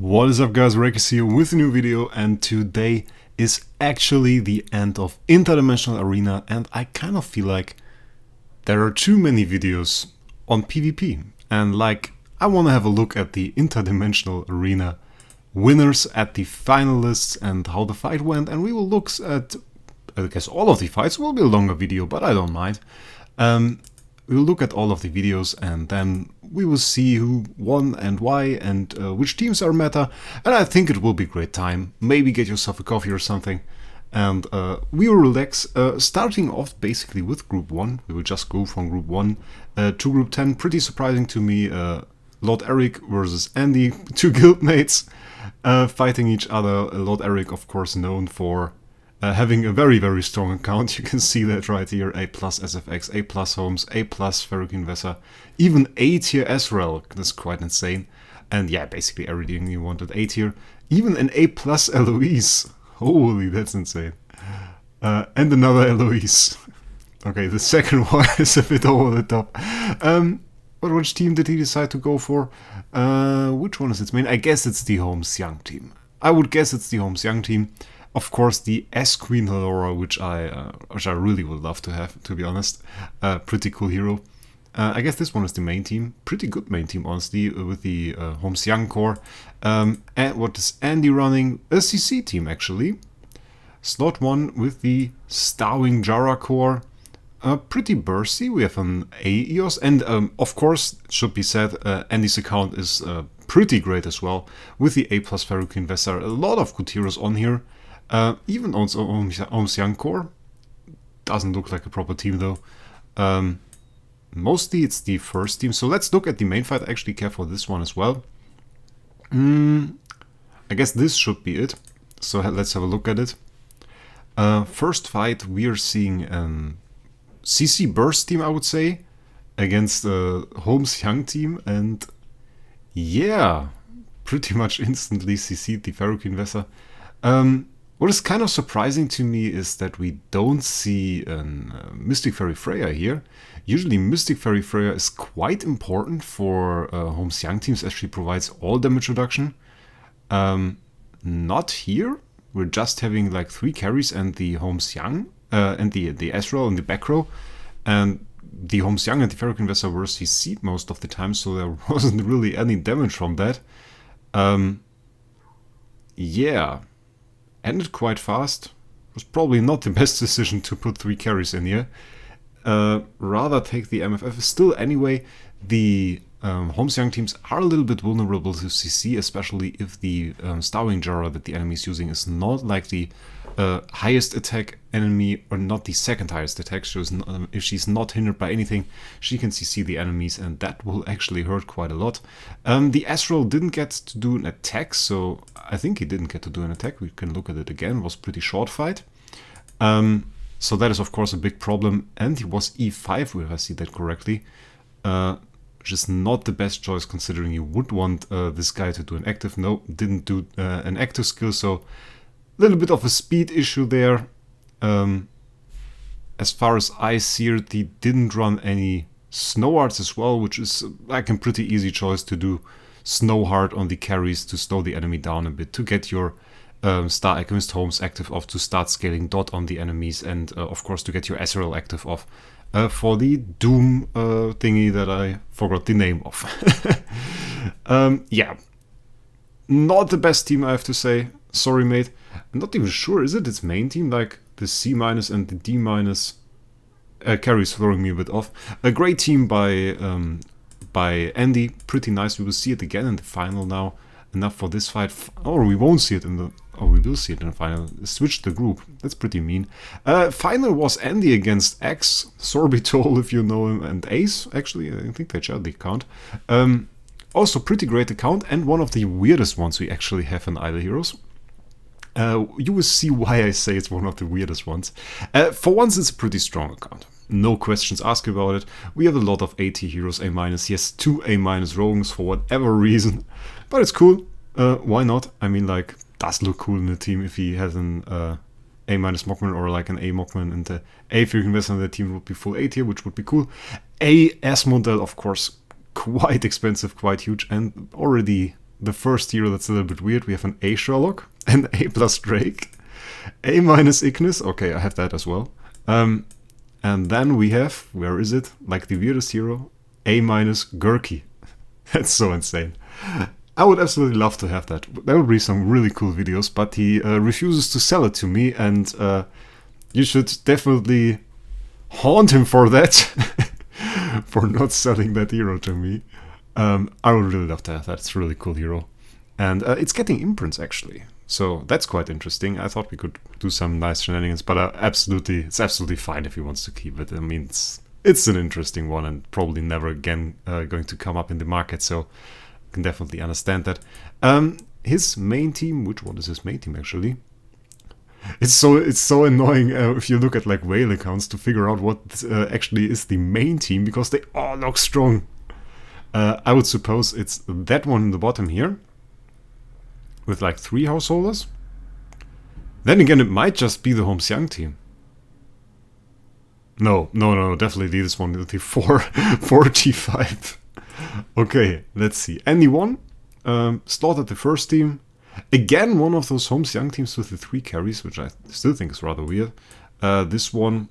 What is up guys, Wraec is here with a new video, and today is actually the end of Interdimensional Arena, and I kind of feel like there are too many videos on PvP, and like I want to have a look at the Interdimensional Arena winners, at the finalists and how the fight went, and we will look at, I guess all of the fights. Will be a longer video, but I don't mind. We'll look at all of the videos and then we will see who won and why and which teams are meta, and I think it will be a great time. Maybe get yourself a coffee or something and we will relax, starting off basically with Group 1. We will just go from Group 1 to Group 10. Pretty surprising to me, Lord Eric versus Andy, two guildmates fighting each other. Lord Eric, of course, known for having a very strong account. You can see that right here. A+ SFX, A+ Homes, A+ Ferrocene Vesa, even A tier Ezreal. That's quite insane. And yeah, basically everything you wanted A tier. Even an A+ Eloise. Holy, that's insane. And another Eloise. Okay, the second one is a bit over the top. But which team did he decide to go for? Which one is its main? I guess it's the Homes Young team. I would guess it's the Homes Young team. Of course, the S-Queen Halora, which I really would love to have, to be honest. Pretty cool hero. I guess this one is the main team. Pretty good main team, honestly, with the Homes Young core. And what is Andy running? A CC team, actually. Slot 1 with the Starwing Jara core. Pretty bursty. We have an A-EOS. And, of course, it should be said, Andy's account is pretty great as well. With the A+ Ferrocene Vesa. A lot of good heroes on here. Even also Homes Young core. Doesn't look like a proper team though. Mostly it's the first team. So let's look at the main fight. I actually care for this one as well. I guess this should be it. So let's have a look at it. First fight, we are seeing CC Burst team, I would say, against Homes Young team. And yeah, pretty much instantly CC'd the Ferrocene Vesa. What is kind of surprising to me is that we don't see a Mystic Fairy Freya here. Usually Mystic Fairy Freya is quite important for Homes Young teams, as she provides all damage reduction. Not here. We're just having like 3 carries and the Homes Young and the Ezreal in the back row. And the Homes Young and the Ferrocene Vesa were CC'd most of the time, so there wasn't really any damage from that. Yeah. Ended quite fast. Was probably not the best decision to put 3 carries in here. Rather take the MFF. Still, anyway, the Homes Young teams are a little bit vulnerable to CC, especially if the Starwing Jara that the enemy is using is not like the highest attack enemy, or not the second highest attack. So if she's not hindered by anything, she can CC the enemies, and that will actually hurt quite a lot. The Ezreal didn't get to do an attack, so I think he didn't get to do an attack. We can look at it again. It was a pretty short fight. So that is of course a big problem, and he was E5 if I see that correctly. Which is not the best choice considering you would want this guy to do an active. No, didn't do an active skill, so a little bit of a speed issue there. As far as I see it, he didn't run any Snow Arts as well, which is like a pretty easy choice to do Snow Heart on the carries to slow the enemy down a bit, to get your Star Alchemist Homes active off, to start scaling Dot on the enemies, and of course to get your Ezreal active off for the Doom thingy that I forgot the name of. Yeah, not the best team, I have to say. Sorry, mate. I'm not even sure, is it its main team? Like the C- and the D- carries throwing me a bit off. A great team by Andy. Pretty nice. We will see it again in the final now. Enough for this fight. Or we won't see it in the... Oh, we will see it in the final. Switch the group. That's pretty mean. Final was Andy against X, Sorbitol, if you know him, and Ace. Actually, I think they shared the account. Also, pretty great account, and one of the weirdest ones we actually have in Idle Heroes. You will see why I say it's one of the weirdest ones. For once, it's a pretty strong account. No questions asked about it. We have a lot of AT heroes, A-, yes, 2 A- Rogans for whatever reason. But it's cool. Why not? I mean, like, does look cool in the team if he has an A- Mockman or like an A Mockman, and the A Ferrocene Vesa in the team would be full A tier, which would be cool. A S model, of course, quite expensive, quite huge, and already the first hero that's a little bit weird. We have an A Sherlock, an A plus Drake, A minus Ignis. Okay, I have that as well. And then we have, where is it? Like the weirdest hero, A minus Gurky. That's so insane. I would absolutely love to have that. There would be some really cool videos, but he refuses to sell it to me, and you should definitely haunt him for that, for not selling that hero to me. I would really love to have that. It's a really cool hero. And it's getting imprints, actually. So that's quite interesting. I thought we could do some nice shenanigans, but it's absolutely fine if he wants to keep it. I mean, it's an interesting one and probably never again going to come up in the market, so I can definitely understand that. His main team, which one is his main team actually? It's so annoying if you look at like whale accounts to figure out what actually is the main team, because they all look strong. I would suppose it's that one in the bottom here, with like 3 householders. Then again, it might just be the Homesiang team. No, definitely this one, the 4G5. Okay, let's see. Andy won, slaughtered the first team. Again, one of those Homesiang teams with the 3 carries, which I still think is rather weird. This one,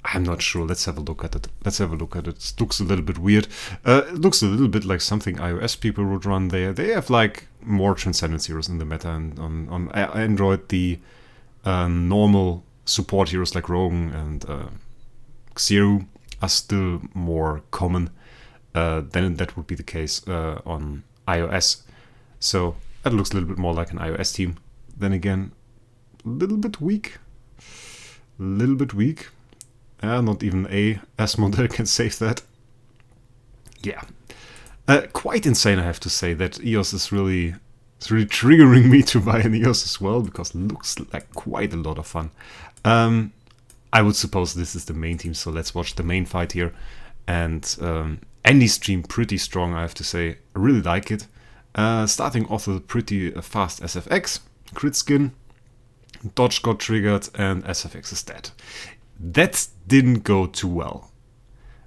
I'm not sure. Let's have a look at it. It looks a little bit weird. It looks a little bit like something iOS people would run there. They have like more Transcendence heroes in the meta, and on Android the normal support heroes like Rogan and Xeru are still more common than that would be the case on iOS. So that looks a little bit more like an iOS team. Then again, a little bit weak. Not even a S model can save that. Yeah. Quite insane, I have to say, that EOS is really triggering me to buy an EOS as well, because it looks like quite a lot of fun. I would suppose this is the main team, so let's watch the main fight here. And Andy's team pretty strong, I have to say. I really like it. Starting off with a pretty fast SFX, crit skin, dodge got triggered, and SFX is dead. That didn't go too well.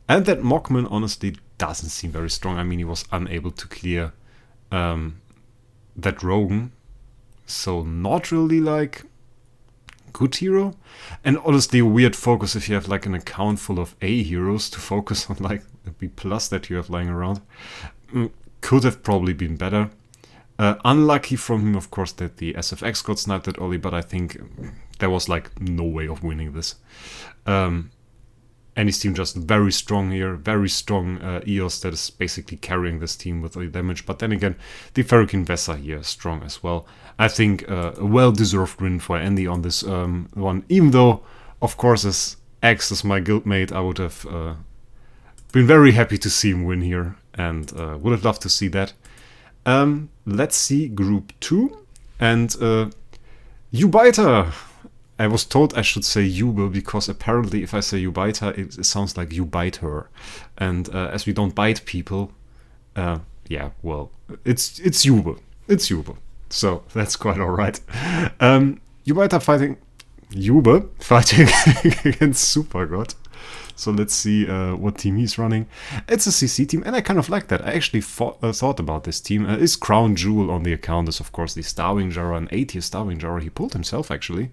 And that Mockman honestly doesn't seem very strong. I mean, he was unable to clear that Rogan. So not really like good hero. And honestly, a weird focus if you have like an account full of A heroes to focus on like the B plus that you have lying around. Could have probably been better. Unlucky from him, of course, that the SFX got sniped that early, but I think there was like no way of winning this. And his team just very strong here, very strong EOS that is basically carrying this team with the damage. But then again, the Ferrokin Vesa here is strong as well. I think a well-deserved win for Andy on this one, even though, of course, as X as my guildmate, I would have been very happy to see him win here, and would have loved to see that. Let's see Group 2, and Ubiter. I was told I should say Uber, because apparently if I say Ubiter, it sounds like you bite her. And as we don't bite people, yeah, well, it's Uber. It's Uber. So that's quite alright. Ubiter fighting against Supergod. So let's see what team he's running. It's a CC team, and I kind of like that. I actually thought about this team. His crown jewel on the account is, of course, the Starwing Jara, an 8-tier Starwing Jara. He pulled himself, actually.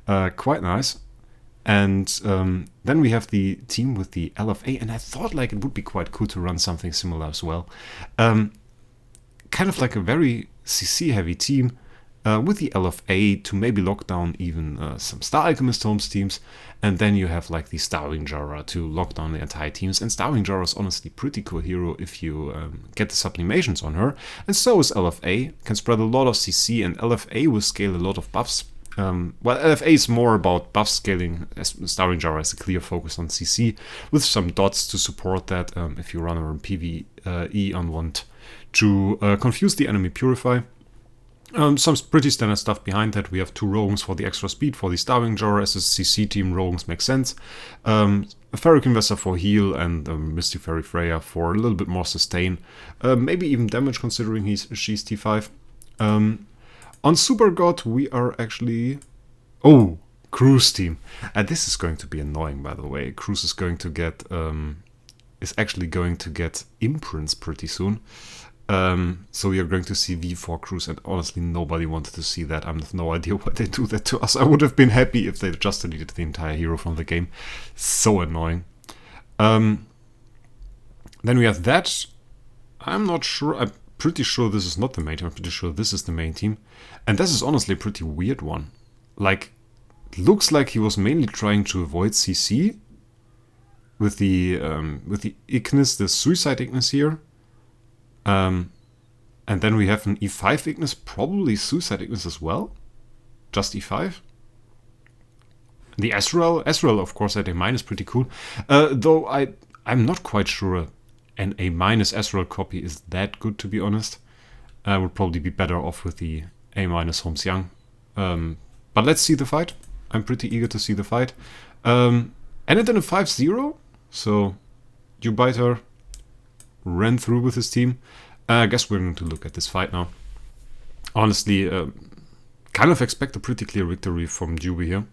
Quite nice. And then we have the team with the LFA, and I thought like it would be quite cool to run something similar as well. Kind of like a very CC-heavy team. With the LFA to maybe lock down even some Star Alchemist Homes teams, and then you have like the Starwing Jara to lock down the entire teams. And Starwing Jara is honestly pretty cool hero if you get the sublimations on her, and so is LFA. Can spread a lot of CC, and LFA will scale a lot of buffs. Well, LFA is more about buff scaling, as Starwing Jara has a clear focus on CC, with some dots to support that if you run around PvE and want to confuse the enemy Purify. Some pretty standard stuff behind that. We have 2 Rogans for the extra speed for the Starwing Jara. As a CC team, Rogans make sense. A Ferrokin Vesa for heal, and Mystic Fairy Freya for a little bit more sustain. Maybe even damage, considering she's T5. On Super God, we are actually... Oh, Cruise team. This is going to be annoying, by the way. Cruise is going to get... is actually going to get imprints pretty soon. So we are going to see V4 crews, and honestly nobody wanted to see that. I have no idea why they do that to us. I would have been happy if they just deleted the entire hero from the game. So annoying. Then we have that. I'm not sure. I'm pretty sure this is not the main team. I'm pretty sure this is the main team. And this is honestly a pretty weird one. Like, looks like he was mainly trying to avoid CC with the Ignis, the Suicide Ignis here. And then we have an E5 Ignis, probably Suicide Ignis as well. Just E5. The Ezreal, of course, at A- is pretty cool. Though I'm not quite sure an A- Ezreal copy is that good, to be honest. I would probably be better off with the A- Holmes Young. But let's see the fight. I'm pretty eager to see the fight. Ended in a 5-0, so Jubiter ran through with his team. I guess we're going to look at this fight now. Honestly, kind of expect a pretty clear victory from Juby here.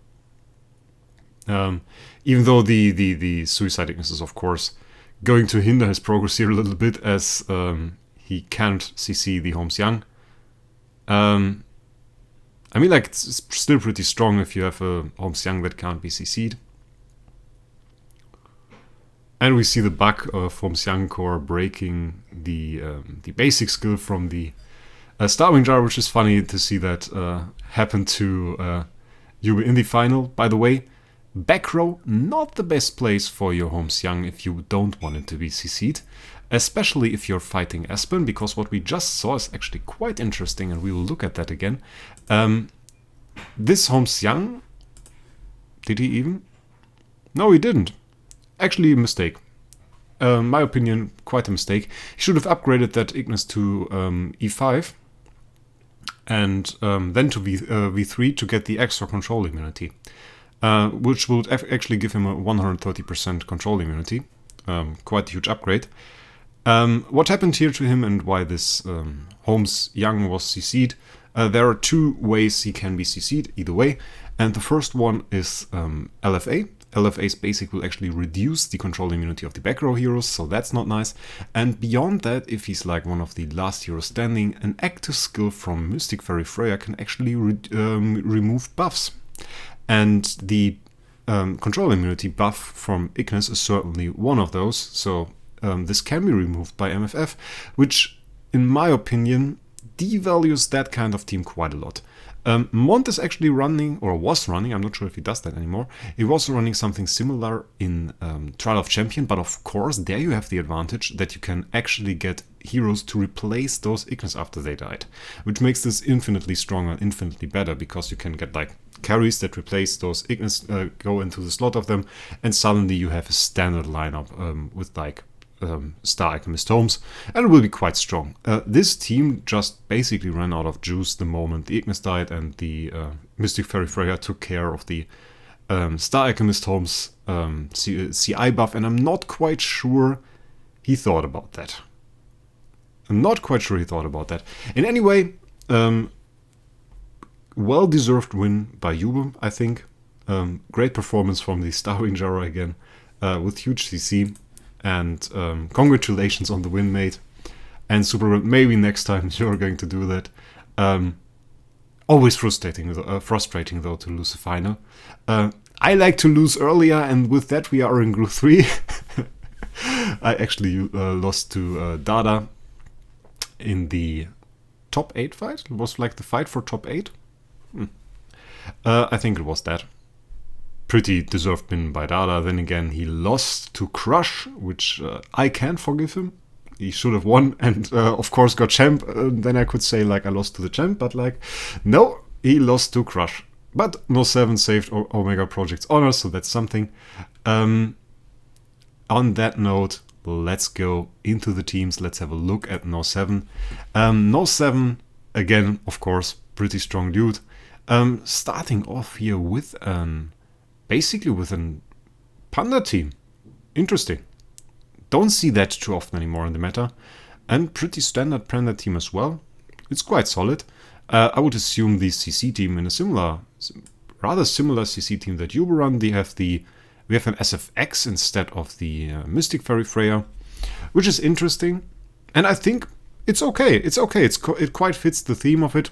Even though the Suicide Ignis is, of course, going to hinder his progress here a little bit, as he can't CC the Holmes Young. I mean, like, it's still pretty strong if you have a Holmes Young that can't be CC'd. And we see the bug of Holmes Young core breaking the basic skill from the Starwing Jar, which is funny to see that happen to you in the final. By the way, back row, not the best place for your Holmes Young if you don't want it to be CC'd. Especially if you're fighting Aspen, because what we just saw is actually quite interesting, and we will look at that again. This Holmes Young, did he even? No, he didn't. Actually, a mistake. My opinion, quite a mistake. He should have upgraded that Ignis to E5 and then to V3 to get the extra control immunity, which would actually give him a 130% control immunity. Quite a huge upgrade. What happened here to him and why this Holmes Young was CC'd? There are two ways he can be CC'd, either way. And the first one is LFA. LFA's basic will actually reduce the control immunity of the back row heroes, so that's not nice. And beyond that, if he's like one of the last heroes standing, an active skill from Mystic Fairy Freya can actually remove buffs. And the control immunity buff from Ignis is certainly one of those, so this can be removed by MFF, which, in my opinion, devalues that kind of team quite a lot. Mont is actually running, or was running, I'm not sure if he does that anymore. He was running something similar in Trial of Champion, but of course there you have the advantage that you can actually get heroes to replace those Ignis after they died, which makes this infinitely stronger, infinitely better, because you can get like carries that replace those Ignis, go into the slot of them, and suddenly you have a standard lineup with like Star Alchemist Holmes, and it will be quite strong. This team just basically ran out of juice the moment the Ignis died, and the Mystic Fairy Freya took care of the Star Alchemist Holmes CI buff, and I'm not quite sure he thought about that. In any way, well-deserved win by Yubum, I think. Great performance from the Starwing Jara again, with huge CC. And congratulations on the win, mate. And Super, maybe next time you're going to do that. Always frustrating though to lose the final. I like to lose earlier, and with that we are in Group 3. I actually lost to Dada in the top 8 fight. It was like the fight for top 8. I think it was that. Pretty deserved win by Dada. Then again, he lost to Crush, which I can't forgive him. He should have won and, of course, got champ. Then I could say, like, I lost to the champ, but, like, no, he lost to Crush. But No 7 saved Omega Project's honor, so that's something. On that note, let's go into the teams. Let's have a look at No 7. No 7, again, of course, pretty strong dude. Starting off here with basically with a Panda team. Interesting. Don't see that too often anymore in the meta. And pretty standard Panda team as well. It's quite solid. I would assume the CC team in a rather similar CC team that you run. We have an SFX instead of the Mystic Fairy Freya, which is interesting. And I think it's okay. It's okay. It quite fits the theme of it.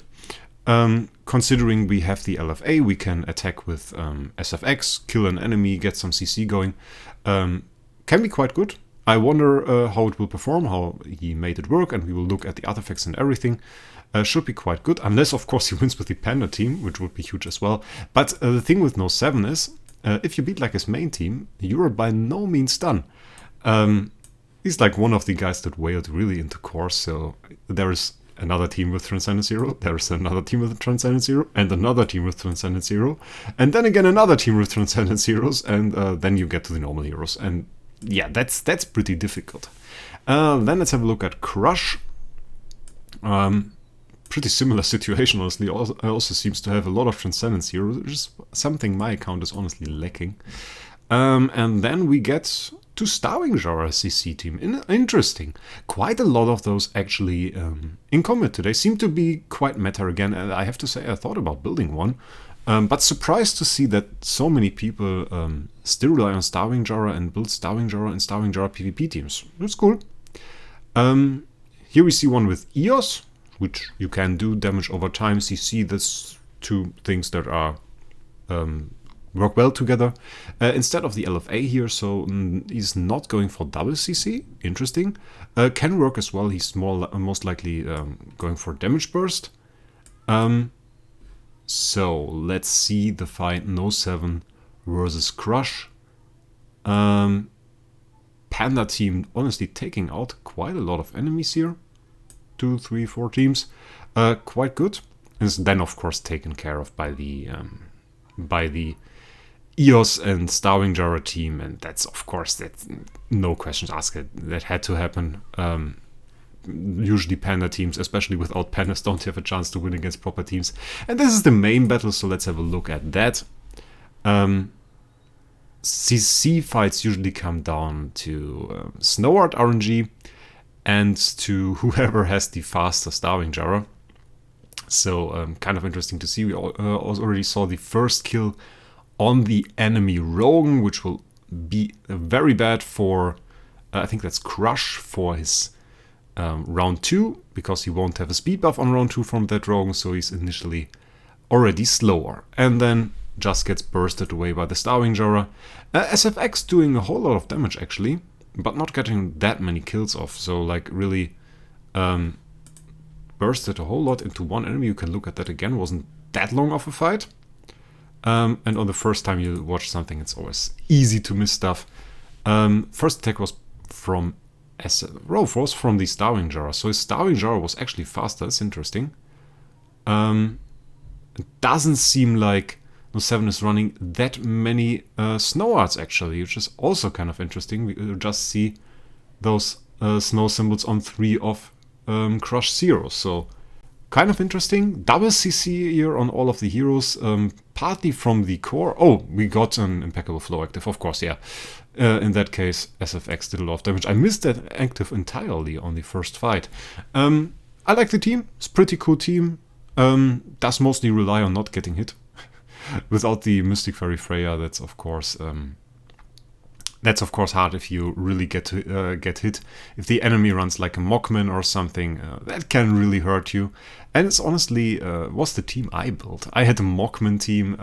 Considering we have the LFA, we can attack with SFX, kill an enemy, get some CC going. Can be quite good. I wonder how it will perform, how he made it work, and we will look at the artifacts and everything. Should be quite good, unless of course he wins with the Panda team, which would be huge as well. But the thing with No 7 is, if you beat like his main team, you're by no means done. He's like one of the guys that wailed really into core, so there is another team with Transcendent Zero, there is another team with Transcendent Zero, and another team with Transcendent Zero, and then again another team with Transcendent Zeros, and then you get to the normal heroes. And yeah, that's pretty difficult. Then let's have a look at Crush. Pretty similar situation, honestly. Also seems to have a lot of Transcendent Zeros, which is something my account is honestly lacking. And then we get to Starwing CC team. Interesting. Quite a lot of those actually in combat today. Seem to be quite meta again. And I have to say I thought about building one. But surprised to see that so many people still rely on Starwing and build Starwing and Starwing PvP teams. That's cool. Here we see one with EOS, which you can do damage over time. CC, that's two things that are work well together. Instead of the LFA here, so he's not going for double CC. Interesting. Can work as well. He's most likely going for damage burst. So let's see the fight No 7 versus Crush. Panda team honestly taking out quite a lot of enemies here. 2, 3, 4 teams. Quite good. And it's then of course taken care of by the EOS and Starwing team, and that's of course that's no questions asked. That had to happen. Usually Panda teams, especially without Pandas, don't have a chance to win against proper teams. And this is the main battle, so let's have a look at that. CC fights usually come down to Snowart RNG and to whoever has the faster Starwing. So kind of interesting to see. We already saw the first kill on the enemy Rogan, which will be very bad for, I think that's Crush for his round 2, because he won't have a speed buff on round 2 from that Rogan, so he's initially already slower. And then just gets bursted away by the Starwing. SFX doing a whole lot of damage actually, but not getting that many kills off, so like really bursted a whole lot into one enemy. You can look at that again, wasn't that long of a fight. And on the first time you watch something, it's always easy to miss stuff. First attack was from the Starwing. So his Starwing was actually faster. It's interesting. It doesn't seem like No 7 is running that many snow arts actually, which is also kind of interesting. We just see those snow symbols on 3 of Crush Zeros. So kind of interesting. Double CC here on all of the heroes, partly from the core. Oh, we got an impeccable flow active, of course, yeah. In that case, SFX did a lot of damage. I missed that active entirely on the first fight. I like the team. It's a pretty cool team. Does mostly rely on not getting hit. Without the Mystic Fairy Freya, that's of course hard if you really get hit. If the enemy runs like a Mockman or something, that can really hurt you. And it's honestly was the team I built. I had a Mockman team.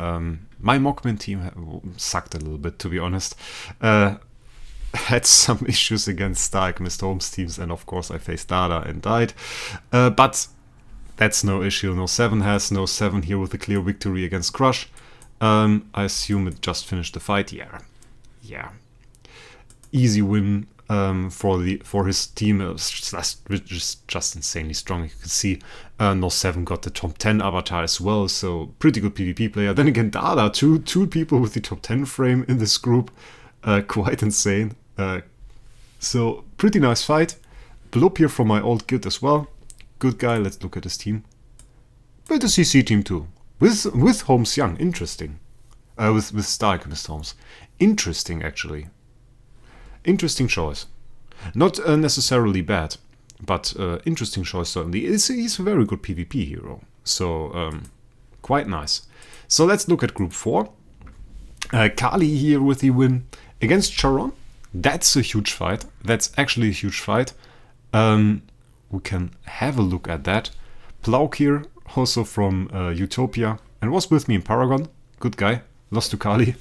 My Mockman team sucked a little bit, to be honest. Had some issues against Star Alchemist Holmes teams, and of course I faced Dada and died. But that's no issue. No 7 has No 7 here with a clear victory against Crush. I assume it just finished the fight. Yeah. Easy win for his team, which is just insanely strong. You can see No 7 got the top 10 avatar as well, so pretty good PvP player. Then again, Dada, two people with the top 10 frame in this group, quite insane. So pretty nice fight. Bloop here from my old guild as well. Good guy. Let's look at his team. But the CC team too, with Holmes Young. Interesting. With Star Alchemist Holmes. Interesting actually. Interesting choice. Not necessarily bad, but interesting choice certainly. He's a very good PvP hero, so quite nice. So let's look at Group 4. Kali here with the win against Charon. That's a huge fight. That's actually a huge fight. we can have a look at that. Plauk here, also from Utopia, and was with me in Paragon. Good guy, lost to Kali.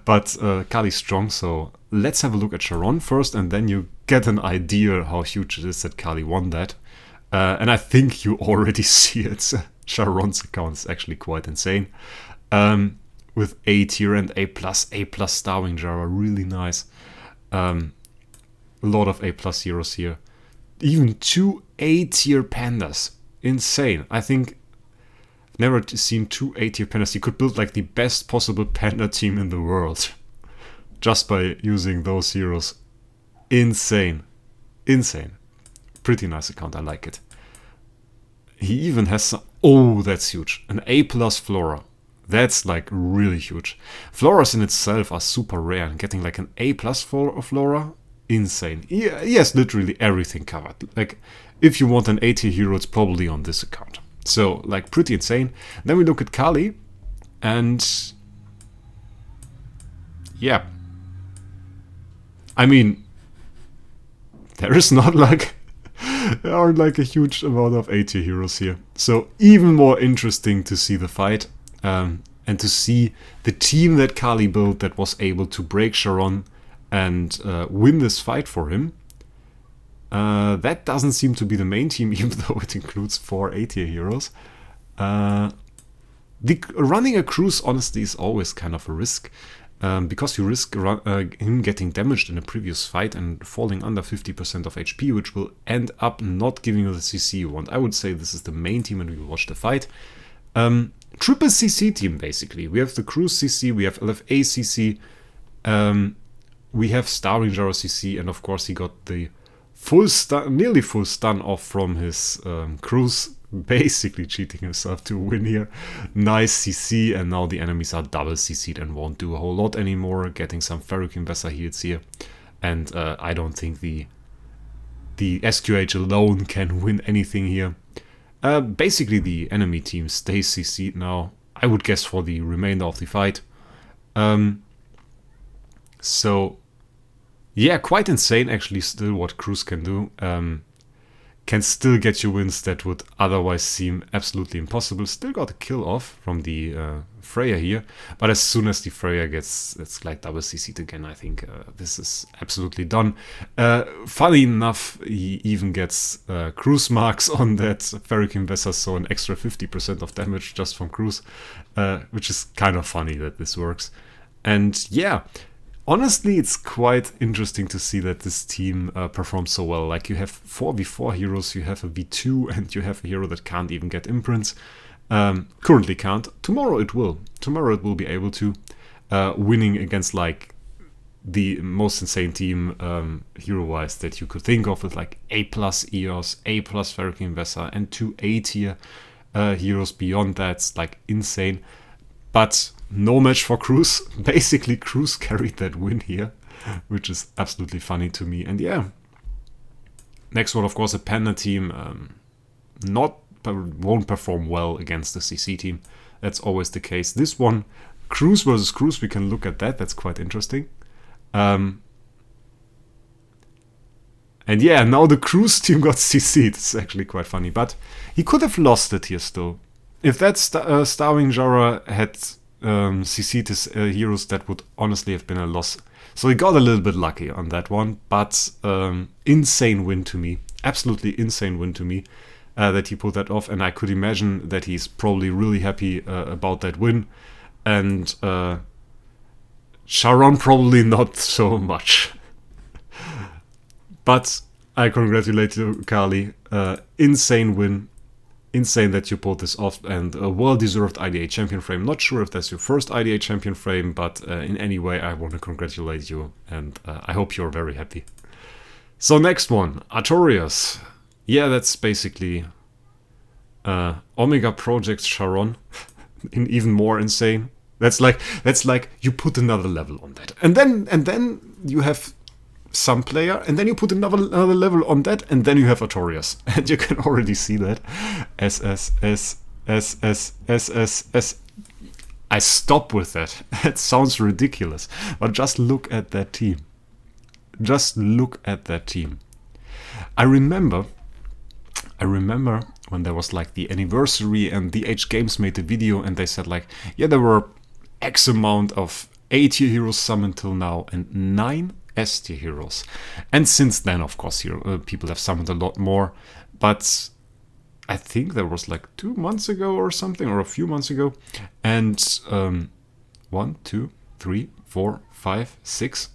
But Kali's strong, so let's have a look at Sharon first, and then you get an idea how huge it is that Kali won that. And I think you already see it. Sharon's account is actually quite insane. With A tier and A plus Starwing Jara, really nice. A lot of A plus heroes here. Even 2 A tier pandas, insane. I think I've never seen 2 A tier pandas. You could build like the best possible panda team in the world just by using those heroes. Insane, insane. Pretty nice account, I like it. He even has some, oh, that's huge, an A plus Flora. That's like really huge. Floras in itself are super rare, and getting like an A plus Flora, insane. He has literally everything covered. Like, if you want an A tier hero, it's probably on this account. So, like, pretty insane. Then we look at Kali, and yeah. I mean, there is not like, there aren't like a huge amount of A tier heroes here. So, even more interesting to see the fight. And to see the team that Kali built that was able to break Sharon and win this fight for him. That doesn't seem to be the main team, even though it includes 4 A-tier heroes. Running a cruise, honestly, is always kind of a risk. Because you risk him getting damaged in a previous fight and falling under 50% of HP, which will end up not giving you the CC you want. I would say this is the main team and we will watch the fight. Triple CC team, basically. We have the Cruise CC, we have LFA CC, we have Starwing Jaro CC, and of course he got the full stun, nearly full stun off from his Cruise, basically cheating himself to win here. Nice CC, and now the enemies are double CC'd and won't do a whole lot anymore, getting some Ferric Investor heals here. And I don't think the SQH alone can win anything here. Basically, the enemy team stays CC'd now, I would guess, for the remainder of the fight. So, yeah, quite insane, actually, still what Cruise can do. Can still get you wins that would otherwise seem absolutely impossible. Still got a kill off from the Freya here, but as soon as the Freya it's like double CC'd again, I think this is absolutely done. Funny enough, he even gets Cruise marks on that Ferric Investor, so an extra 50% of damage just from Cruise, which is kind of funny that this works. And yeah, honestly, it's quite interesting to see that this team performs so well. Like, you have 4v4 heroes, you have a v2, and you have a hero that can't even get imprints. Currently can't. Tomorrow it will. Tomorrow it will be able to. Winning against, like, the most insane team hero-wise that you could think of, with, like, A plus EOS, A plus Ferric Investor, and 2 A-tier heroes beyond that. It's, like, insane. But no match for Cruise. Basically, Cruise carried that win here, which is absolutely funny to me. And yeah, next one, of course, a Panda team won't perform well against the CC team. That's always the case. This one, Cruise versus Cruise, we can look at that. That's quite interesting. And yeah, now the Cruise team got CC'd. It's actually quite funny, but he could have lost it here still. If that Starwing Jara had CC'd his heroes, that would honestly have been a loss. So he got a little bit lucky on that one, but insane win to me. Absolutely insane win to me that he pulled that off, and I could imagine that he's probably really happy about that win. And Sharon probably not so much. But I congratulate you, Kali. Insane win. Insane that you pulled this off, and a well-deserved IDA champion frame. Not sure if that's your first IDA champion frame, but in any way, I want to congratulate you, and I hope you're very happy. So next one, Artorias. Yeah, that's basically Omega Project Sharon, even more insane. That's like you put another level on that, and then you have some player, and then you put another level on that, and then you have Artorias, and you can already see that. S. I stop with that. It sounds ridiculous, but just look at that team. Just look at that team. I remember I remember when there was like the anniversary and the H Games made the video and they said like, yeah, there were X amount of A tier heroes summoned till now and 9 S tier heroes. And since then, of course, people have summoned a lot more. But I think that was like 2 months ago or something, or a few months ago. And 1, 2, 3, 4, 5, 6.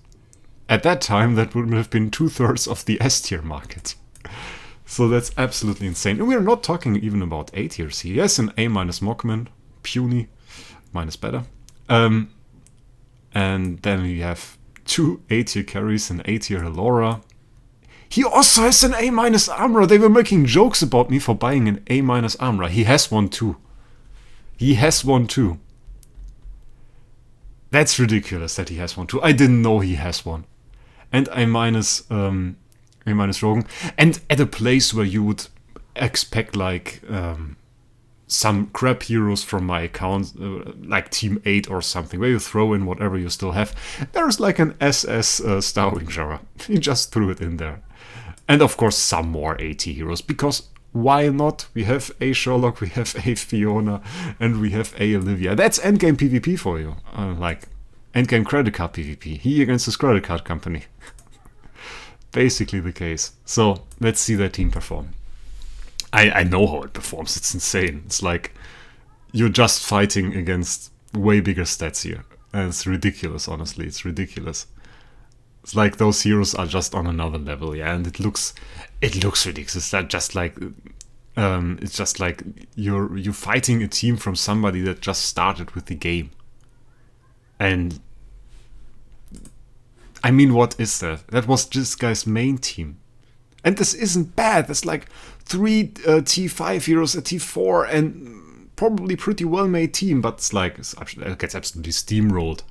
At that time, that would have been 2/3 of the S tier market. So that's absolutely insane. And we're not talking even about A tiers here. Yes, an A- Mockman, puny, minus better. And then we have 2 A tier carries and A tier Halora. He also has an A- armor. They were making jokes about me for buying an A- armor. He has one too. He has one too. That's ridiculous that he has one too. I didn't know he has one. And A- Rogan. And at a place where you would expect like some crap heroes from my account, like Team 8 or something, where you throw in whatever you still have. There's like an SS Starwing Jara. He just threw it in there. And of course some more AT heroes, because why not? We have A Sherlock, we have A Fiona, and we have A Olivia. That's endgame PvP for you. Like endgame credit card PvP. He against his credit card company. Basically the case. So let's see that team perform. I know how it performs. It's insane. It's like you're just fighting against way bigger stats here. And it's ridiculous, honestly. It's ridiculous. It's like those heroes are just on another level, yeah. And it looks ridiculous. It's just like you're fighting a team from somebody that just started with the game. And I mean, what is that? That was this guy's main team. And this isn't bad. That's like 3 T5 heroes, a T4, and probably pretty well-made team. But it's like, it gets absolutely steamrolled.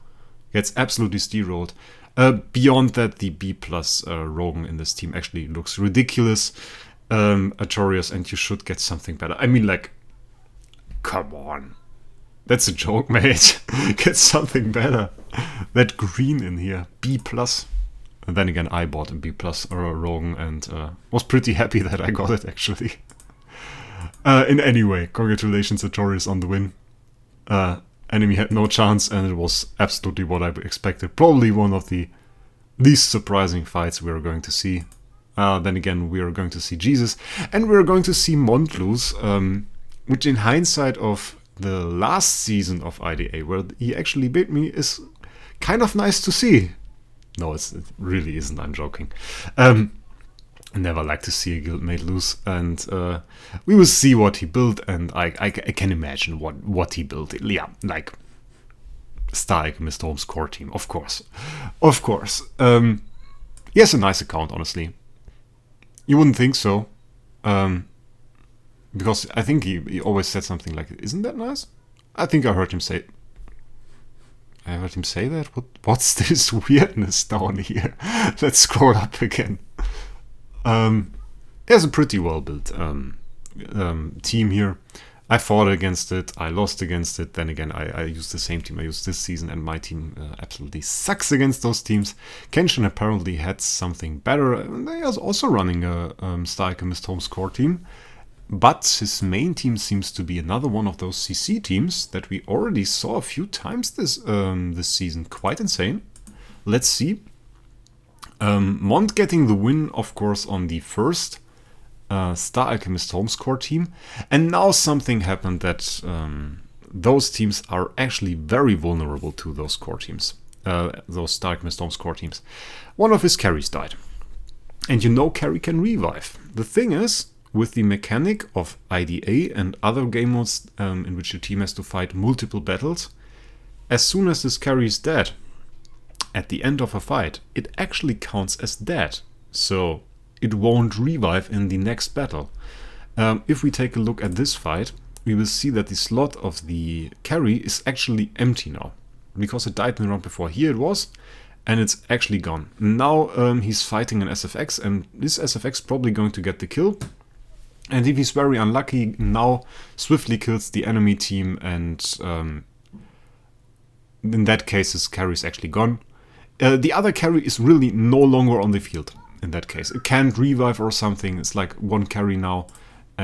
Beyond that, the B+ Rogan in this team actually looks ridiculous. Artorias, and you should get something better. I mean, like, come on. That's a joke, mate. Get something better. That green in here, B+. And then again, I bought a B+ Rogan and was pretty happy that I got it, actually. In any way, congratulations, Artorias, on the win. Enemy had no chance, and it was absolutely what I expected. Probably one of the least surprising fights we are going to see. Then again, we are going to see Jesus, and we are going to see Montluz, which in hindsight of the last season of IDA, where he actually beat me, is kind of nice to see. No, it really isn't, I'm joking. I never like to see a guildmate lose, and we will see what he built, and I can imagine what he built. Yeah, like Star Alchemist Holmes core team, of course. Of course. He has a nice account, honestly. You wouldn't think so. Because I think he always said something like, isn't that nice? I think I heard him say... that? What's this weirdness down here? Let's scroll up again. He has a pretty well-built team here. I fought against it, I lost against it, then again I used the same team I used this season, and my team absolutely sucks against those teams. Kenshin apparently had something better. They are also running a Star Alchemist Holmes core team. But his main team seems to be another one of those CC teams that we already saw a few times this season. Quite insane. Let's see. Mont getting the win, of course, on the first Star Alchemist Holmes core team. And now something happened that those teams are actually very vulnerable to those core teams. Those Star Alchemist Holmes core teams. One of his carries died. And you know carry can revive. The thing is, with the mechanic of IDA and other game modes in which your team has to fight multiple battles, as soon as this carry is dead, at the end of a fight, it actually counts as dead. So it won't revive in the next battle. If we take a look at this fight, we will see that the slot of the carry is actually empty now. Because it died in the round before. Here it was, and it's actually gone. Now he's fighting an SFX, and this SFX is probably going to get the kill. And if he's very unlucky, now swiftly kills the enemy team, and in that case his carry is actually gone. The other carry is really no longer on the field in that case. It can't revive or something. It's like one carry now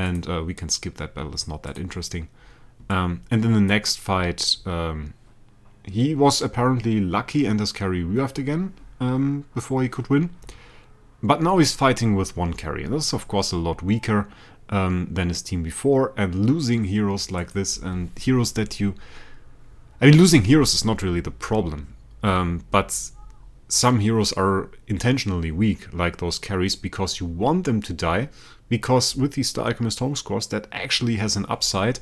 and we can skip that battle, it's not that interesting. And in the next fight, he was apparently lucky and his carry rearved again before he could win. But now he's fighting with one carry, and this is of course a lot weaker than his team before, and losing heroes like this, and heroes that you... I mean, losing heroes is not really the problem, but some heroes are intentionally weak, like those carries, because you want them to die, because with these Star Alchemist home scores, that actually has an upside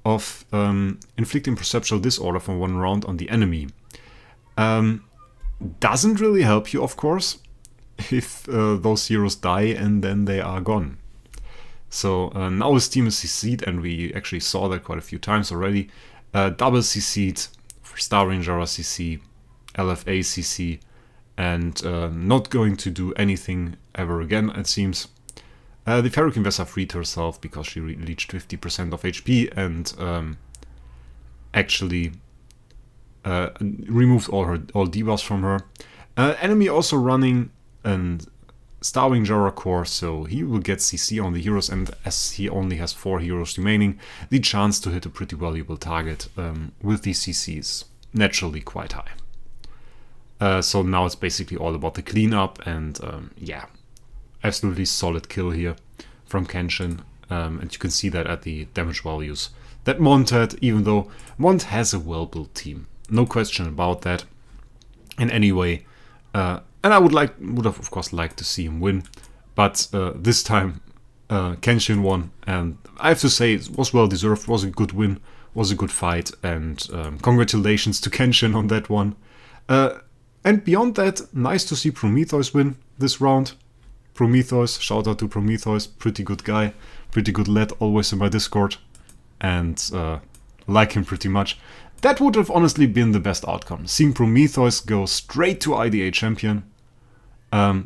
of inflicting perceptual disorder for 1 round on the enemy. Doesn't really help you, of course, if those heroes die and then they are gone. So now his team is CC'd, and we actually saw that quite a few times already. Double CC'd, for Star Ranger CC, LFA CC, and not going to do anything ever again, it seems. The Ferrokin Vesa freed herself because she reached 50% of HP and actually removed all debuffs from her. Enemy also running a Starwing Jara core, so he will get CC on the heroes, and as he only has 4 heroes remaining, the chance to hit a pretty valuable target with these CCs naturally quite high. So now it's basically all about the cleanup, and yeah, absolutely solid kill here from Kenshin, and you can see that at the damage values that Mont had, even though Mont has a well-built team, no question about that. In any way, and I would have of course liked to see him win, but this time Kenshin won, and I have to say it was well deserved. Was a good win, was a good fight, and congratulations to Kenshin on that one. And beyond that, nice to see Prometheus win this round. Prometheus, shout out to Prometheus, pretty good guy, pretty good lad, always in my Discord, and like him pretty much. That would have honestly been the best outcome. Seeing Prometheus go straight to IDA champion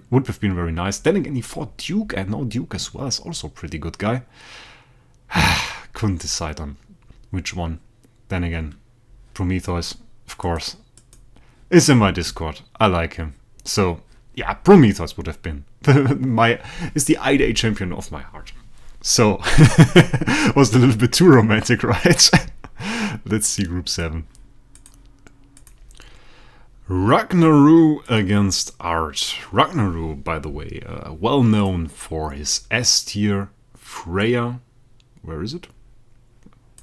would have been very nice. Then again, he fought Duke, and now Duke as well is also a pretty good guy. Couldn't decide on which one. Then again, Prometheus, of course, is in my Discord. I like him. So yeah, Prometheus would have been is the IDA champion of my heart. So was a little bit too romantic, right? Let's see Group 7. Ragnaru against Art. Ragnaru, by the way, well known for his S-tier Freya. Where is it?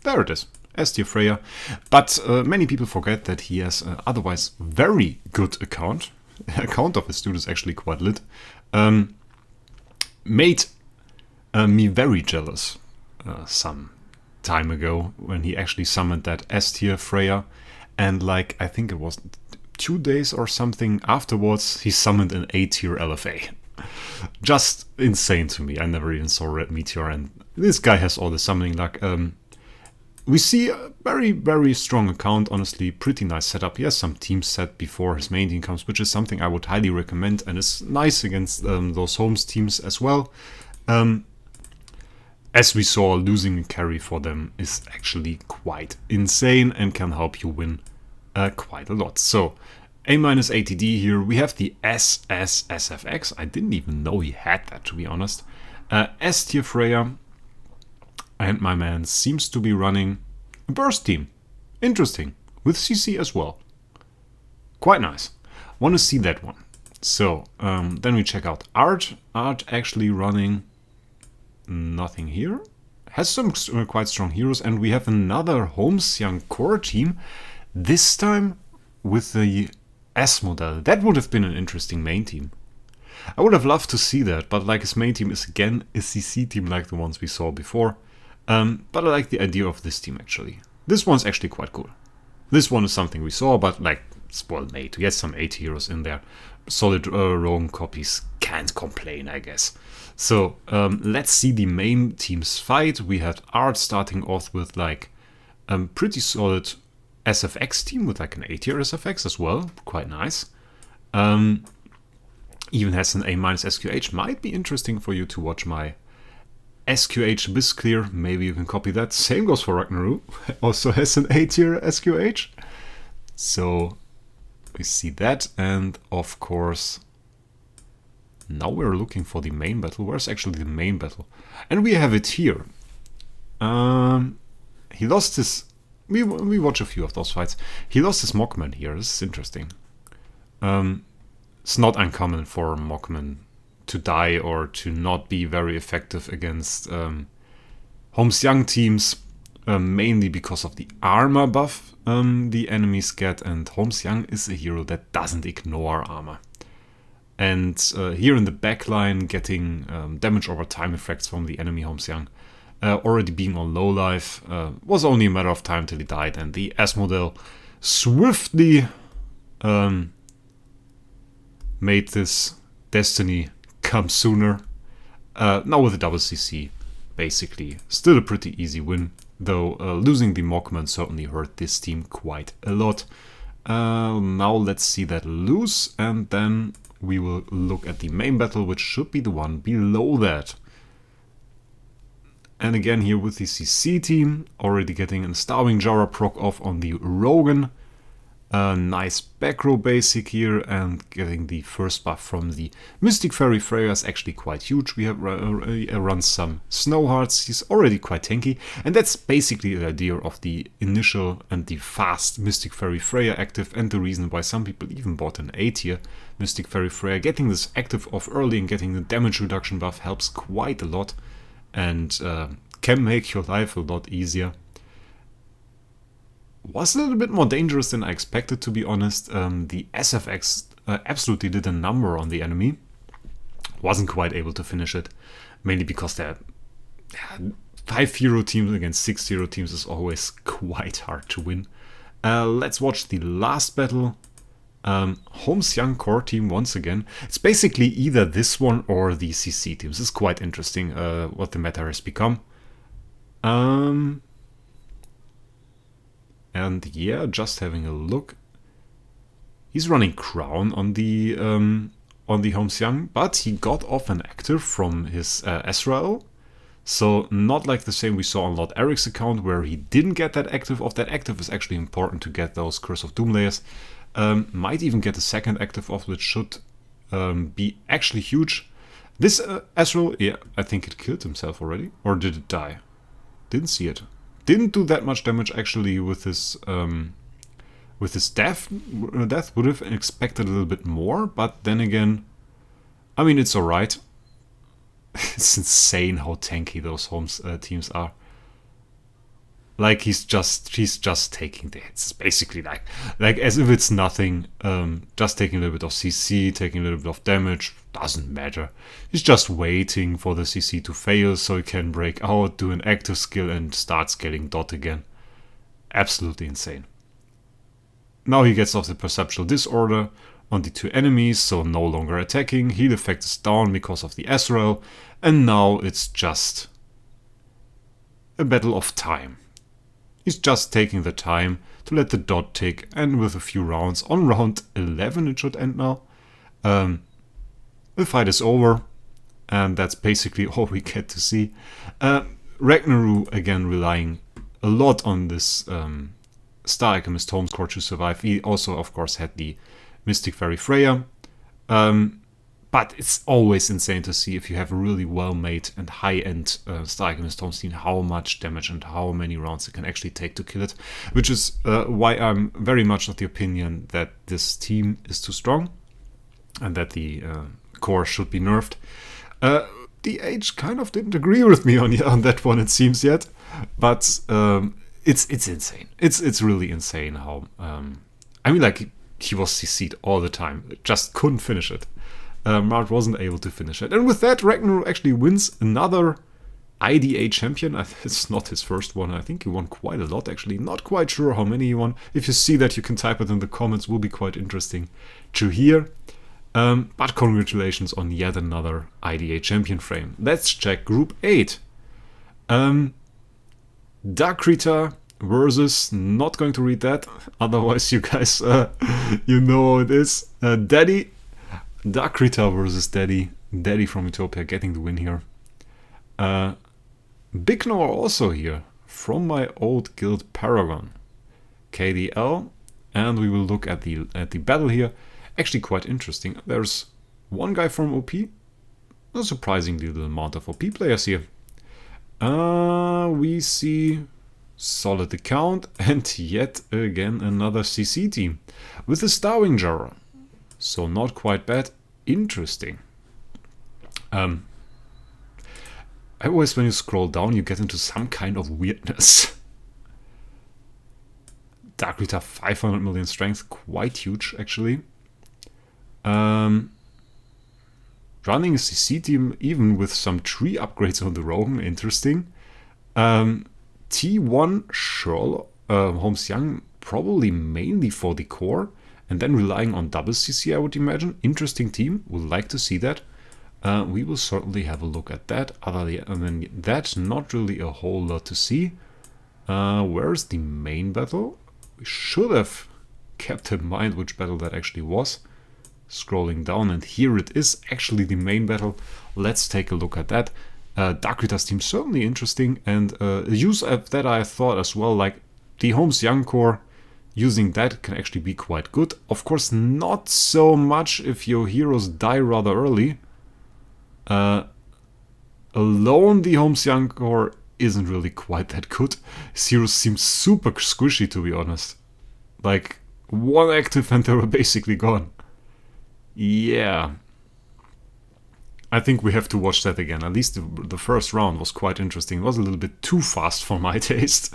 There it is. S-tier Freya. But many people forget that he has otherwise very good account. Account of his dude is actually quite lit. Made me very jealous some time ago when he actually summoned that S-tier Freya, and like I think it was 2 days or something afterwards he summoned an A-tier LFA. Just insane to me. I never even saw Red Meteor, and this guy has all the summoning luck. We see a very, very strong account, honestly, pretty nice setup. He has some team set before his main team comes, which is something I would highly recommend, and it's nice against those homes teams as well. As we saw, losing a carry for them is actually quite insane and can help you win quite a lot. So, A-ATD here, we have the SSSFX. I didn't even know he had that, to be honest. S-tier Freya, and my man seems to be running a burst team. Interesting, with CC as well. Quite nice. Want to see that one. So, then we check out Art. Art actually running nothing here. Has some quite strong heroes, and we have another Holmesian core team, this time with the S model. That would have been an interesting main team. I would have loved to see that, but like his main team is again a CC team like the ones we saw before. But I like the idea of this team actually. This one's actually quite cool. This one is something we saw, but like it's well made. We had some 8 heroes in there. Solid roam copies. Can't complain, I guess. So let's see the main teams fight. We had Art starting off with like a pretty solid SFX team with like an 8-tier SFX as well. Quite nice. Even has an A- SQH. Might be interesting for you to watch my SQH Bisclear. Maybe you can copy that. Same goes for Ragnaru. Also has an A-tier SQH. So we see that, and of course now we're looking for the main battle. Where's actually the main battle? And we have it here. He lost his... We watch a few of those fights. He lost his Mockman here. This is interesting. It's not uncommon for Mockman to die or to not be very effective against Holmes Young teams, mainly because of the armor buff the enemies get, and Holmes Young is a hero that doesn't ignore armor. And here in the backline, getting damage over time effects from the enemy Holmes Young, already being on low life, was only a matter of time till he died, and the S model swiftly made this destiny come sooner. Now with a double CC, basically. Still a pretty easy win, though losing the Mockman certainly hurt this team quite a lot. Now let's see that lose, and then we will look at the main battle, which should be the one below that. And again here with the CC team, already getting a Starving Jara proc off on the Rogan. Nice back row basic here, and getting the first buff from the Mystic Fairy Freya is actually quite huge. We have run some Snow Hearts. He's already quite tanky, and that's basically the idea of the initial and the fast Mystic Fairy Freya active, and the reason why some people even bought an A tier Mystic Fairy Freya. Getting this active off early and getting the damage reduction buff helps quite a lot, and can make your life a lot easier. Was a little bit more dangerous than I expected, to be honest. The SFX absolutely did a number on the enemy. Wasn't quite able to finish it, mainly because they're 5 hero teams against 6 hero teams is always quite hard to win. Let's watch the last battle. Holmes Young core team once again. It's basically either this one or the CC teams. It's quite interesting what the meta has become. And yeah, just having a look. He's running Crown on the Holmes Young, but he got off an active from his Ezreal. So not like the same we saw on Lord Eric's account, where he didn't get that active off. That active is actually important to get those Curse of Doom layers. Might even get a second active off, which should be actually huge. This Ezreal, yeah, I think it killed himself already. Or did it die? Didn't see it. Didn't do that much damage actually with his death. Would have expected a little bit more, but then again, I mean, it's alright. It's insane how tanky those Holmes teams are. Like he's just taking the hits. It's basically like as if it's nothing. Just taking a little bit of CC, taking a little bit of damage, doesn't matter. He's just waiting for the CC to fail so he can break out, do an active skill, and start scaling dot again. Absolutely insane. Now he gets off the perceptual disorder on the 2 enemies, so no longer attacking. Heal effect is down because of the Ezreal, and now it's just a battle of time. He's just taking the time to let the dot tick, and with a few rounds, on round 11 it should end now, the fight is over, and that's basically all we get to see. Ragnaru again relying a lot on this Star Alchemist Holmes core to survive. He also of course had the Mystic Fairy Freya. But it's always insane to see, if you have a really well-made and high-end Star Alchemist Holmes team, how much damage and how many rounds it can actually take to kill it. Which is why I'm very much of the opinion that this team is too strong and that the core should be nerfed. The Age kind of didn't agree with me on that one, it seems yet. But it's insane. It's really insane how... I mean, like, he was CC'd all the time. Just couldn't finish it. Mart wasn't able to finish it. And with that, Ragnaru actually wins another IDA champion. It's not his first one. I think he won quite a lot, actually. Not quite sure how many he won. If you see that, you can type it in the comments. Will be quite interesting to hear. But congratulations on yet another IDA champion frame. Let's check Group 8. Darkrita versus... Not going to read that. Otherwise, you guys, you know how it is. Daddy... Darkrita versus Daddy. Daddy from Utopia getting the win here. Big Noah also here from my old guild Paragon. KDL. And we will look at the battle here. Actually quite interesting. There's one guy from OP. A surprisingly little amount of OP players here. We see solid account and yet again another CC team with a Starwing Jarrah. So not quite bad. Interesting. Always when you scroll down you get into some kind of weirdness. Dark Rita 500 million strength, quite huge actually. Running a CC team even with some tree upgrades on the Rogan, interesting. T1 Sherlock, Holmes Young, probably mainly for the core, and then relying on double CC, I would imagine. Interesting team, would like to see that. We will certainly have a look at that. Other than that, not really a whole lot to see. Where's the main battle? We should have kept in mind which battle that actually was. Scrolling down, and here it is, actually the main battle. Let's take a look at that. Dark Rita's team certainly interesting, and use of that I thought as well, like the Holmes Young core, using that can actually be quite good. Of course, not so much if your heroes die rather early. Alone, the Holmes Young core isn't really quite that good. His heroes seem super squishy, to be honest. Like, one active and they were basically gone. Yeah. I think we have to watch that again. At least the first round was quite interesting. It was a little bit too fast for my taste.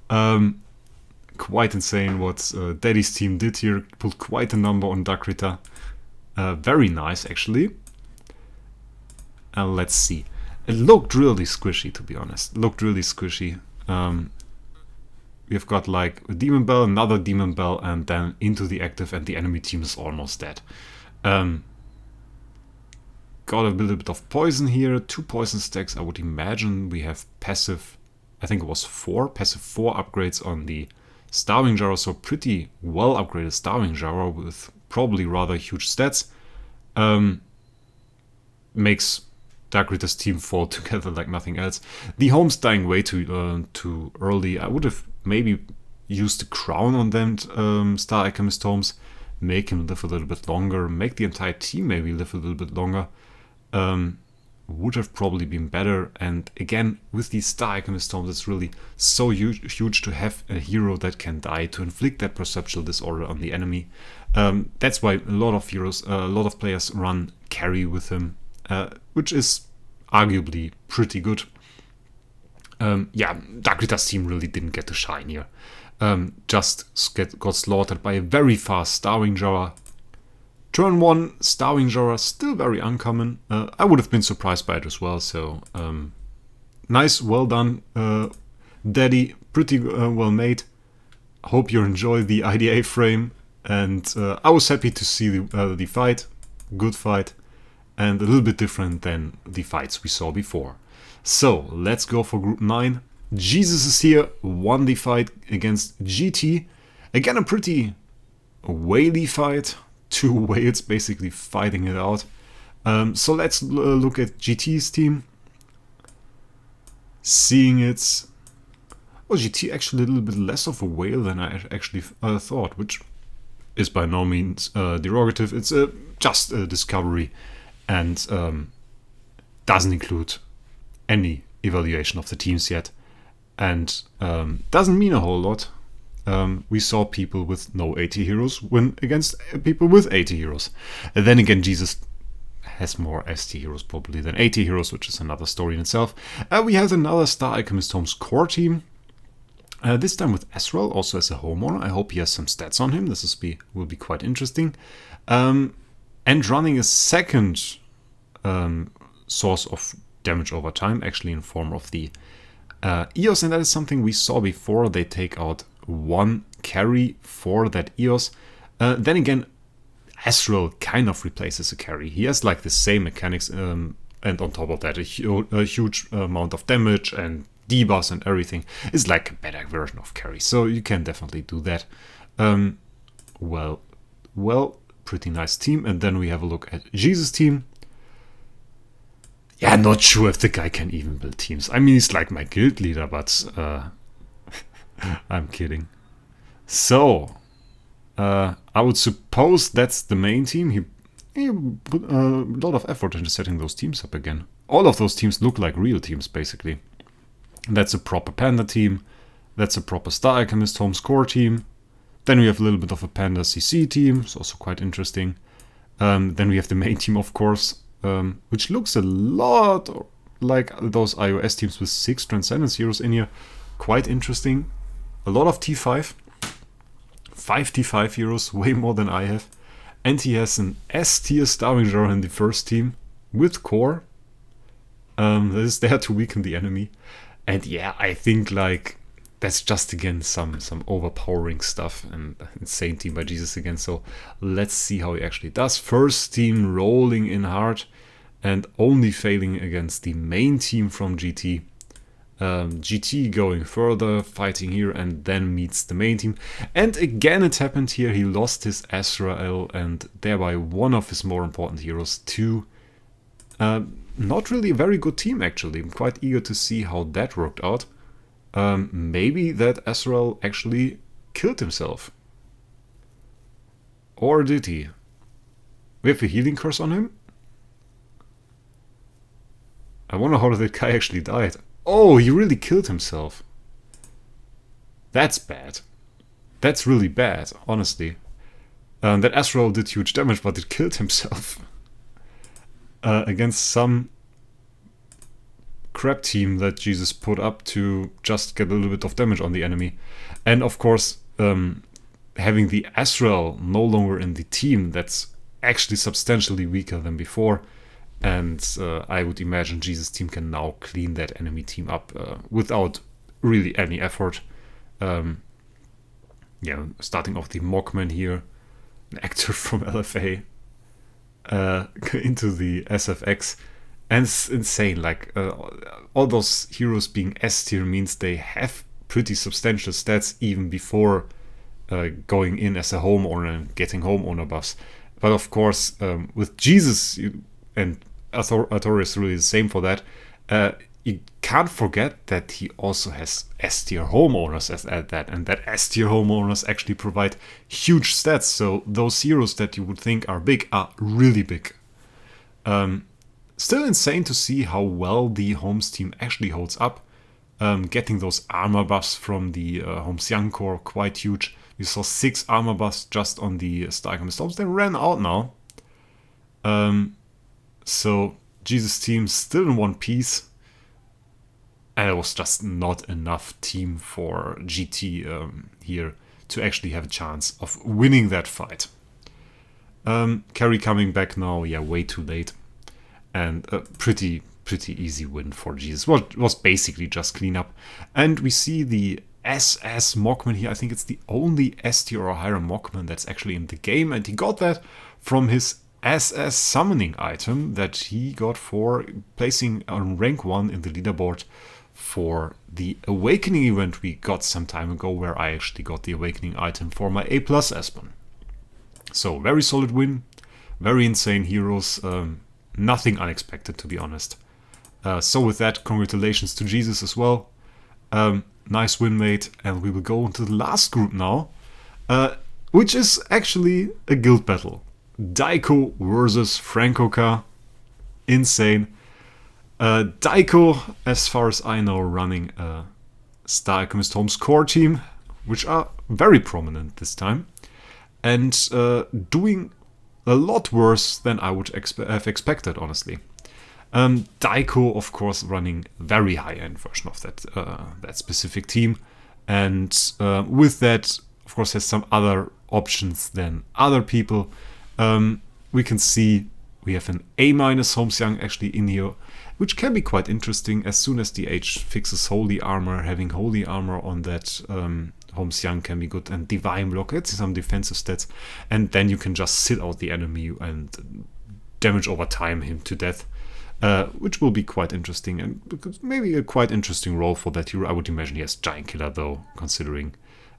Quite insane what Daddy's team did here. Pulled quite a number on Dark Rita. Very nice, actually. Let's see. It looked really squishy, to be honest. Looked really squishy. We've got like a Demon Bell, another Demon Bell, and then into the active, and the enemy team is almost dead. Got a little bit of poison here, 2 poison stacks. I would imagine we have passive, I think it was 4, passive 4 upgrades on the Starwing Jarrah, so pretty well upgraded Starwing Jarrah with probably rather huge stats. Makes Dark Rita's team fall together like nothing else. The Holmes dying way too early. I would have maybe used the crown on them Star Alchemist Holmes, make him live a little bit longer, make the entire team maybe live a little bit longer. Would have probably been better. And again, with these Star Alchemist Holmes, it's really so huge to have a hero that can die, to inflict that perceptual disorder on the enemy. That's why a lot of heroes, a lot of players run carry with him, which is arguably pretty good. Yeah, Dark Rita's team really didn't get to shine here. Just got slaughtered by a very fast Starwing Jarrah. Turn 1, Starwing Jarrah, still very uncommon. I would have been surprised by it as well, so nice, well done, Daddy, pretty well made. Hope you enjoy the IDA frame, and I was happy to see the fight, good fight, and a little bit different than the fights we saw before. So, let's go for Group 9. Jesus is here, won the fight against GT. Again, a pretty whaley fight. 2 whales basically fighting it out. So let's look at GT's team. Seeing it... Well, GT actually a little bit less of a whale than I actually thought, which is by no means derogative. It's just a discovery and doesn't include any evaluation of the teams yet. And doesn't mean a whole lot. We saw people with no 80 heroes win against people with 80 heroes. And then again, Jesus has more ST heroes probably than 80 heroes, which is another story in itself. We have another Star Alchemist Holmes core team. This time with Ezreal, also as a homeowner. I hope he has some stats on him. This will be quite interesting. And running a second source of damage over time, actually in form of the EOS, and that is something we saw before. They take out 1 carry for that EOS. Then again, Ezreal kind of replaces a carry. He has like the same mechanics, and on top of that, a huge amount of damage and debuffs and everything. It's like a better version of carry, so you can definitely do that. Well, pretty nice team. And then we have a look at Jesus' team. Yeah, not sure if the guy can even build teams. I mean, he's like my guild leader, but I'm kidding. So, I would suppose that's the main team. He put a lot of effort into setting those teams up again. All of those teams look like real teams, basically. That's a proper Panda team. That's a proper Star Alchemist Home Score team. Then we have a little bit of a Panda CC team. It's also quite interesting. Then we have the main team, of course, which looks a lot like those iOS teams with 6 Transcendence heroes in here. Quite interesting. A lot of T5. 5 T5 heroes, way more than I have. And he has an S tier Star Ranger in the first team with core. That is there to weaken the enemy. And yeah, I think like that's just again some overpowering stuff and insane team by Jesus again. So let's see how he actually does. First team rolling in hard and only failing against the main team from GT. GT going further, fighting here, and then meets the main team. And again it happened here, he lost his Azrael and thereby one of his more important heroes to not really a very good team actually. I'm quite eager to see how that worked out. Maybe that Azrael actually killed himself. Or did he? We have a healing curse on him? I wonder how that guy actually died. Oh, he really killed himself. That's bad. That's really bad, honestly. That Azrael did huge damage, but it killed himself. Against some crap team that Jesus put up to just get a little bit of damage on the enemy. And of course, having the Azrael no longer in the team, that's actually substantially weaker than before. And I would imagine Jesus' team can now clean that enemy team up without really any effort. Yeah, starting off the Mockman here, an actor from LFA, into the SFX. And it's insane, like all those heroes being S tier means they have pretty substantial stats even before going in as a homeowner and getting homeowner buffs. But of course, with Jesus, and Arthur is really the same for that, you can't forget that he also has S tier homeowners at that, and that S tier homeowners actually provide huge stats. So those heroes that you would think are big are really big. Still insane to see how well the Homes team actually holds up. Getting those armor buffs from the Homes Young core, quite huge. You saw 6 armor buffs just on the Star Alchemist Homes. They ran out now. So Jesus' team still in one piece. And it was just not enough team for GT here to actually have a chance of winning that fight. Carry coming back now, yeah, way too late. And a pretty easy win for Jesus. Well, it was basically just cleanup. And we see the SS Mockman here. I think it's the only S tier or higher Mockman that's actually in the game. And he got that from his SS summoning item that he got for placing on rank 1 in the leaderboard for the Awakening event we got some time ago, where I actually got the Awakening item for my A+ Espen. So very solid win. Very insane heroes. Nothing unexpected, to be honest. So with that, congratulations to Jesus as well. Nice win, mate. And we will go into the last group now, which is actually a guild battle. Daiko versus Francoca. Insane. Daiko, as far as I know, running a Star Alchemist Homes core team, which are very prominent this time. And doing a lot worse than I would have expected, honestly. Daiko, of course, running very high-end version of that specific team, and with that, of course, has some other options than other people. We can see we have an A- Homes Young actually in here, which can be quite interesting as soon as the H fixes Holy Armor. Having Holy Armor on that Homes Young can be good, and Divine Block, it's some defensive stats, and then you can just sit out the enemy and damage over time him to death, which will be quite interesting, and maybe a quite interesting role for that hero. I would imagine he has Giant Killer though, considering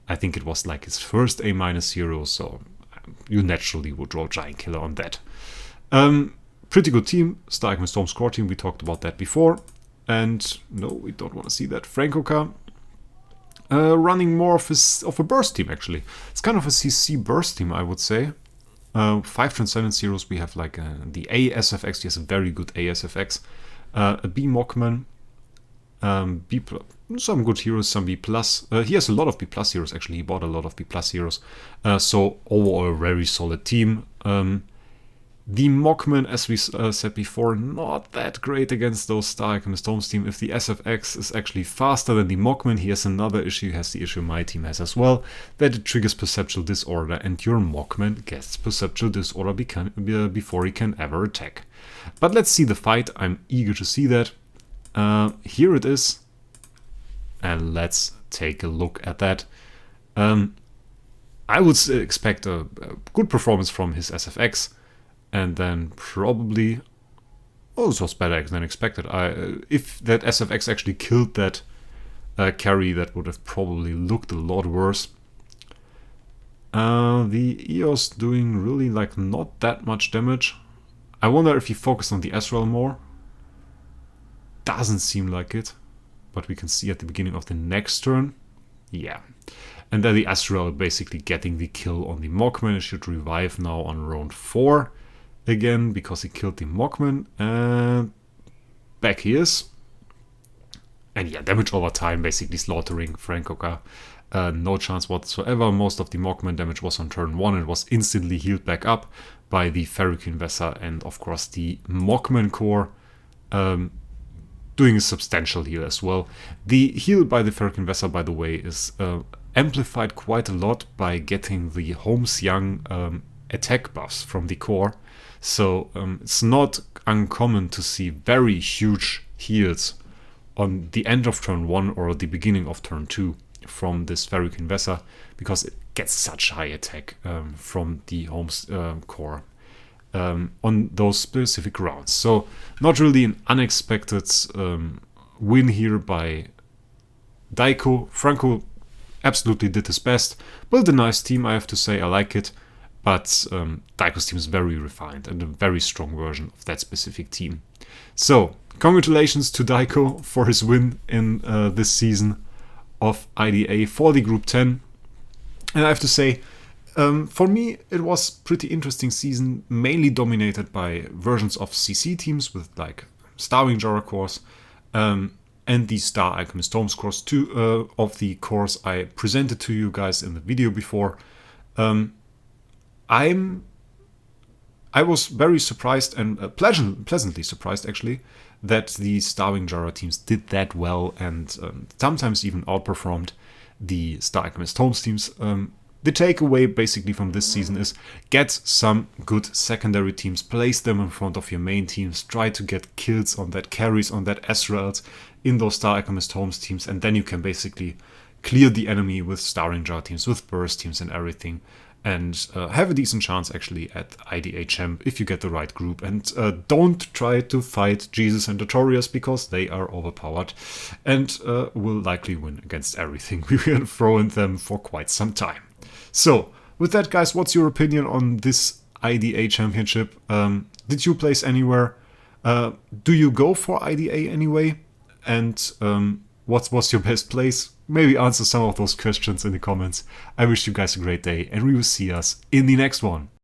I think it was like his first A- hero, so you naturally would roll Giant Killer on that. Pretty good team, Star Alchemist Homes core team, we talked about that before, and no, we don't want to see that. Francoca running more of a burst team, actually. It's kind of a CC burst team, I would say. 5 Transcendence heroes, we have like the A SFX, he has a very good A SFX, a B Mockman, B some good heroes, some B+. He has a lot of B+ heroes, actually. He bought a lot of B+ heroes. So overall, a very solid team. The Mockman, as we said before, not that great against those Star Alchemist Homes team. If the SFX is actually faster than the Mockman, he has another issue. He has the issue my team has as well, that it triggers Perceptual Disorder, and your Mockman gets Perceptual Disorder before he can ever attack. But let's see the fight. I'm eager to see that. Here it is. And let's take a look at that. I would expect a good performance from his SFX. And then probably... Oh, this was better than expected. If that SFX actually killed that carry, that would have probably looked a lot worse. The EOS doing really like not that much damage. I wonder if he focused on the Ezreal more. Doesn't seem like it. But we can see at the beginning of the next turn. Yeah. And then the Ezreal basically getting the kill on the Mockman. It should revive now on round 4. Again, because he killed the Mockman, and back he is. And yeah, damage over time, basically slaughtering Frankoka. No chance whatsoever. Most of the Mockman damage was on turn 1 and was instantly healed back up by the Ferric Vessel and of course the Mockman core doing a substantial heal as well. The heal by the Ferric Vessel, by the way, is amplified quite a lot by getting the Holmes Young attack buffs from the core. So it's not uncommon to see very huge heals on the end of turn 1 or the beginning of turn 2 from this Ferric Vessel, because it gets such high attack from the Holmes core on those specific rounds. So not really an unexpected win here by Daiko. Franco absolutely did his best. Built a nice team, I have to say. I like it. But Daiko's team is very refined and a very strong version of that specific team. So, congratulations to Daiko for his win in this season of IDA for the Group 10. And I have to say, for me, it was pretty interesting season, mainly dominated by versions of CC teams with like Starwing Jara cores and the Star Alchemist Homes cores, two of the cores I presented to you guys in the video before. I was very surprised and pleasantly surprised actually that the Starwing Jara teams did that well and sometimes even outperformed the Star Alchemist Homes teams. The takeaway basically from this season is get some good secondary teams, place them in front of your main teams, try to get kills on that carries, on that Ezreals in those Star Alchemist Homes teams, and then you can basically clear the enemy with Starwing Jara teams, with burst teams and everything. And have a decent chance actually at IDA Champ if you get the right group. And don't try to fight Jesus and Notorious because they are overpowered and will likely win against everything we will throw in them for quite some time. So, with that guys, what's your opinion on this IDA Championship? Did you place anywhere? Do you go for IDA anyway? And what was your best place? Maybe answer some of those questions in the comments. I wish you guys a great day and we will see us in the next one.